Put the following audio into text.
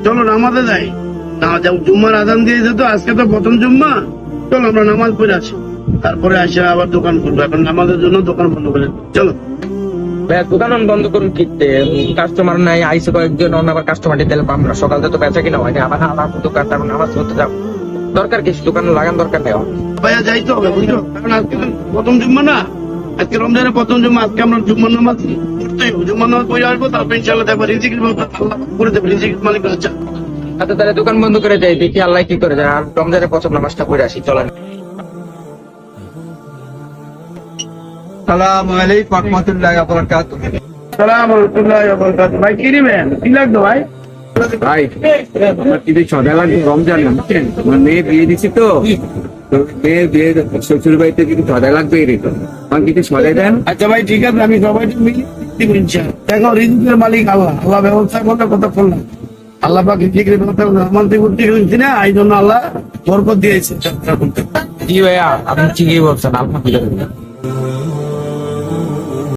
চলো নামাজে যাই। না যাও, জুম্মার আজান দিয়ে যেত, আজকে তো প্রথম জুম্মা। চলো আমরা নামাজ পড়ে আসি, তারপরে আসে আবার দোকান খুলবো। এখন নামাজের জন্য দোকান বন্ধ করে দিই। চলো ভাইয়া দোকান বন্ধ করুন কিনতে, কাস্টমার নাই, আইসে কয়েকজন অন্য আবার কাস্টমার দিতে আমরা সকাল থেকে তো বেচা কিনা হয়নি, আবার আমার দোকান তারপর নামাজ পড়তে যাবো। দরকার কি দোকান লাগান, দরকার নেই। ভাইয়া যাইতে হবে, বুঝলো? কারণ আজকে তো প্রথম জুম্মা না, আজকে রমজানের প্রথম জুম্মা। আজকে আমরা জুম্মার নামাজ পড়তেই হবে। জুম্মার নামাজ পড়ে আসবো, তারপর ইনশাল্লাহ দেখবো রিজিকের ব্যবস্থা আল্লাহ করে দেবে। রিজিকের মালিক আচ্ছা। আচ্ছা তাহলে দোকান বন্ধ করে যাই, দেখি আল্লাহ কি করে যায়। আর রমজানের প্রথম নামাজটা পড়ে আসি, চলেন। সালাম আলাইকুম রহমতুল্লাহি ওয়া বারাকাতুহু। সালাম আলাইকুম ওয়া বারাকাতুহু। ভাই কি নিবেন? কি লাগবে ভাই? ভাই আমার কিছু সদা লাগবে রমজান, বুঝছেন? আমার মেয়ে বিয়ে দিছি তো মেয়ে বিয়ে শ্বশুর বাড়িতে কিছু সদা লাগবে, এরকম আমার কিছু সদাই দেন। আচ্ছা ভাই ঠিক আছে, আমি সবাই মিলে দিব ইনশাআল্লাহ। দেখো রিজিকের মালিক আল্লাহ, আল্লাহ ব্যবস্থা করলে কথা করলাম। আল্লাহ পাক রিজিকের ব্যবস্থা করলে আমাদের উঠতে গেছি না, এই জন্য আল্লাহ বরকত দিয়েছে। জি ভাইয়া আপনি ঠিকই বলছেন, আলহামদুলিল্লাহ।